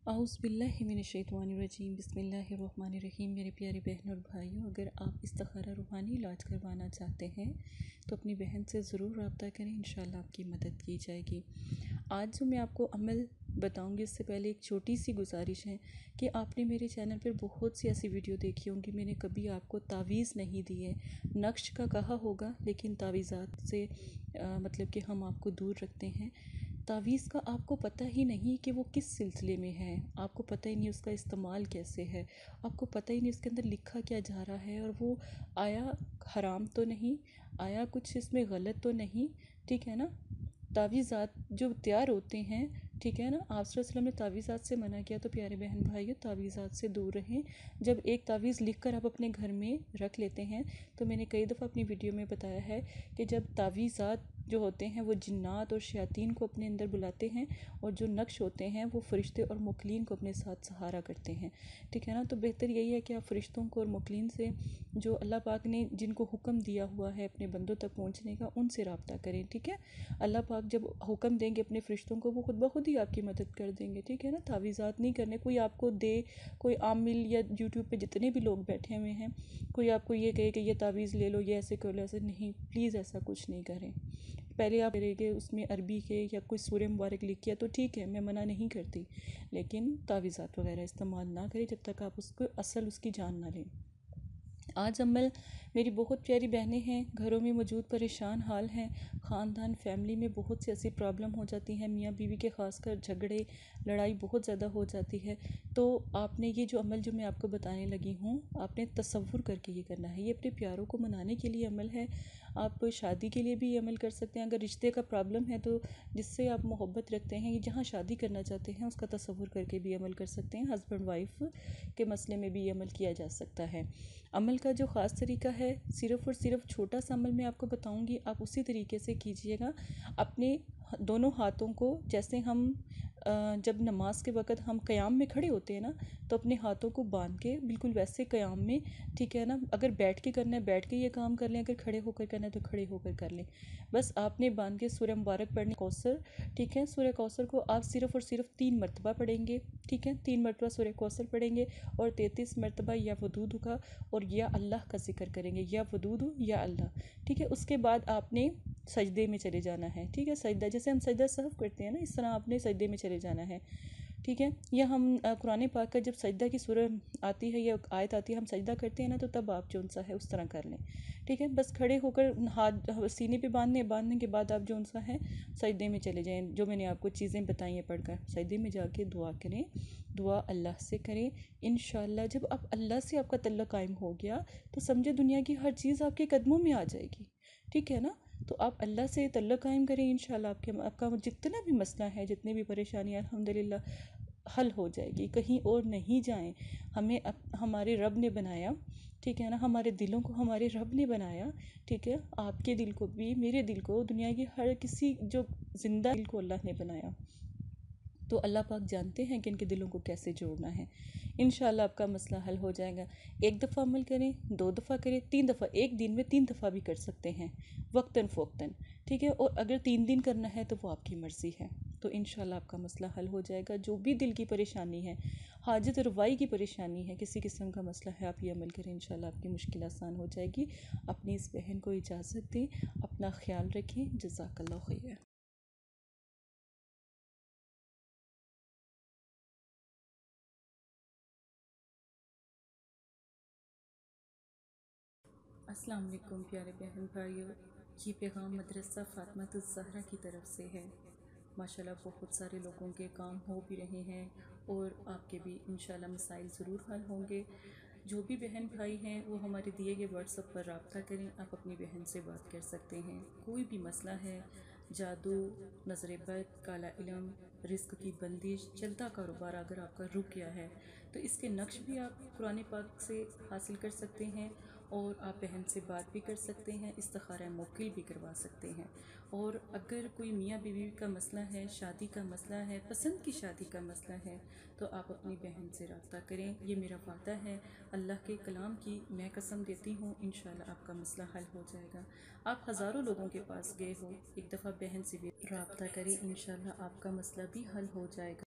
औज़ुबिल्लाहिमिनश्शैतानिर्रजीम बिस्मिल्लाहिर्रहमानिर्रहीम। मेरे प्यारे बहन और भाइयों, अगर आप इस्तिखारा रूहानी इलाज करवाना चाहते हैं तो अपनी बहन से ज़रूर रब्ता करें, इंशाल्लाह आपकी मदद की जाएगी। आज जो मैं आपको अमल बताऊंगी उससे पहले एक छोटी सी गुजारिश है कि आपने मेरे चैनल पर बहुत सी ऐसी वीडियो देखी होंगी, मैंने कभी आपको तावीज़ नहीं दी है। नक्श का कहा होगा लेकिन तावीज़ात से मतलब कि हम आपको दूर रखते हैं। तावीज़ का आपको पता ही नहीं कि वो किस सिलसिले में है, आपको पता ही नहीं उसका इस्तेमाल कैसे है, आपको पता ही नहीं उसके अंदर लिखा क्या जा रहा है, और वो आया हराम तो नहीं, आया कुछ इसमें गलत तो नहीं, ठीक है ना। तावीज़ात जो तैयार होते हैं, ठीक है ना, आप सल्लल्लाहु अलैहि वसल्लम ने तावीज़ात से मना किया, तो प्यारे बहन भाइयों तावीज़ात से दूर रहें। जब एक तावीज़ लिख कर आप अपने घर में रख लेते हैं, तो मैंने कई दफ़ा अपनी वीडियो में बताया है कि जब तावीज़ात जो होते हैं वो जिन्नात और शयातीन को अपने अंदर बुलाते हैं, और जो नक्श होते हैं वो फ़रिश्ते और मुकलीन को अपने साथ सहारा करते हैं, ठीक है ना। तो बेहतर यही है कि आप फ़रिश्तों को और मुकलीन से, जो अल्लाह पाक ने जिनको हुक्म दिया हुआ है अपने बंदों तक पहुँचने का, उनसे रब्ता करें, ठीक है। अल्लाह पाक जब हुक्म देंगे अपने फ़रिश्तों को, वो खुद ब खुद ही आपकी मदद कर देंगे, ठीक है ना। तावीज़ात नहीं करने, कोई आपको दे, कोई आमिल या यूट्यूब पे जितने भी लोग बैठे हुए हैं, कोई आपको ये कहे कि ये तावीज़ ले लो, ये ऐसे कर लो, ऐसे नहीं, प्लीज़ ऐसा कुछ नहीं करें। पहले आप करेंगे उसमें अरबी के या कोई सूरह मुबारक लिख किया तो ठीक है, मैं मना नहीं करती, लेकिन तावीज़ात वगैरह इस्तेमाल ना करें जब तक आप उसको असल उसकी जान ना लें। आज अमल मेरी बहुत प्यारी बहनें हैं, घरों में मौजूद परेशान हाल हैं, ख़ानदान फैमिली में बहुत सी ऐसी प्रॉब्लम हो जाती हैं, मियाँ बीवी के ख़ासकर झगड़े लड़ाई बहुत ज़्यादा हो जाती है। तो आपने ये जो अमल जो मैं आपको बताने लगी हूँ, आपने तसव्वुर करके ये करना है। ये अपने प्यारों को मनाने के लिए अमल है, आप शादी के लिए भी ये अमल कर सकते हैं। अगर रिश्ते का प्रॉब्लम है तो जिससे आप मोहब्बत रखते हैं, जहाँ शादी करना चाहते हैं उसका तसव्वुर करके भी अमल कर सकते हैं। हस्बैंड वाइफ के मसले में भी ये अमल किया जा सकता है। अमल का जो ख़ास तरीका है, सिर्फ़ और सिर्फ छोटा सा अमल मैं आपको बताऊंगी, आप उसी तरीके से कीजिएगा। अपने दोनों हाथों को, जैसे हम जब नमाज के वक़्त हम क़याम में खड़े होते हैं ना, तो अपने हाथों को बांध के बिल्कुल वैसे क़याम में, ठीक है ना। अगर बैठ के करना है बैठ के ये काम कर लें, अगर खड़े होकर करना है तो खड़े होकर कर लें। बस आपने बांध के सूरह मुबारक पढ़नी, कौसर, ठीक है। सूरह कौसर को आप सिर्फ़ और सिर्फ 3 मरतबा पढ़ेंगे, ठीक है। 3 मरतबा सूरह कौसर पढ़ेंगे और 33 मरतबा या वदूद का और या अल्लाह का जिक्र करेंगे, या वदूद या अल्लाह, ठीक है। उसके बाद आपने सजदे में चले जाना है, ठीक है। सजदा जैसे हम सजदा सहव करते हैं ना, इस तरह आपने सजदे में चले जाना है, ठीक है। या हम कुरान पाक का जब सजदा की सूरह आती है या आयत आती है, हम सजदा करते हैं ना, तो तब आप जो सा है उस तरह कर लें, ठीक है। बस खड़े होकर हाथ सीने पे बांधने के बाद आप जो सा है सजदे में चले जाएं। जो मैंने आपको चीज़ें बताई हैं पढ़कर, सजदे में जाके दुआ करें, दुआ अल्लाह से करें। इंशाल्लाह जब आप अल्लाह से आपका तल्लुक़ कायम हो गया तो समझे दुनिया की हर चीज़ आपके कदमों में आ जाएगी, ठीक है ना। तो आप अल्लाह से तल्लुक़ कायम करें, इंशाल्लाह आपका जितना भी मसला है, जितने भी परेशानियाँ, अल्हम्दुलिल्लाह हल हो जाएगी। कहीं और नहीं जाएं, हमें हमारे रब ने बनाया, ठीक है ना। हमारे दिलों को हमारे रब ने बनाया, ठीक है। आपके दिल को भी, मेरे दिल को, दुनिया की हर किसी जो ज़िंदा दिल को अल्लाह ने बनाया। तो अल्लाह पाक जानते हैं कि इनके दिलों को कैसे जोड़ना है। इंशाल्लाह आपका मसला हल हो जाएगा। एक दफ़ा अमल करें, 2 दफ़ा करें, 3 दफ़ा, एक दिन में 3 दफ़ा भी कर सकते हैं, वक्तन फ़ोक्तन, ठीक है। और अगर 3 दिन करना है तो वो आपकी मर्ज़ी है। तो इंशाल्लाह आपका मसला हल हो जाएगा। जो भी दिल की परेशानी है, हाजत रवाई की परेशानी है, किसी किस्म का मसला है, आप ये अमल करें, इंशाल्लाह आपकी मुश्किल आसान हो जाएगी। अपनी इस बहन को इजाज़त दें, अपना ख्याल रखें। जज़ाकल्लाह खैर। अस्सलाम वालेकुम प्यारे बहन भाइयों, ये पैगाम मदरसा फ़ातिमातुज़ ज़हरा की तरफ से है। माशाल्लाह बहुत सारे लोगों के काम हो भी रहे हैं और आपके भी इंशाल्लाह मसाइल ज़रूर हल होंगे। जो भी बहन भाई हैं वो हमारे दिए गए व्हाट्सएप पर रब्ता करें, आप अपनी बहन से बात कर सकते हैं। कोई भी मसला है, जादू, नज़र बद, काला इल्म, रिस्क की बंदिश, चलता कारोबार अगर आपका रुक गया है तो इसके नक्श भी आप कुरान पाक से हासिल कर सकते हैं, और आप बहन से बात भी कर सकते हैं, इस्तिखारा मुवक्किल भी करवा सकते हैं। और अगर कोई मियाँ बीवी का मसला है, शादी का मसला है, पसंद की शादी का मसला है, तो आप अपनी बहन से रब्ता करें। ये मेरा वादा है, अल्लाह के कलाम की मैं कसम देती हूँ, इंशाल्लाह आपका मसला हल हो जाएगा। आप हज़ारों लोगों के पास गए हो, एक दफ़ा बहन से भी रब्ता करें, इंशाल्लाह आपका मसला भी हल हो जाएगा।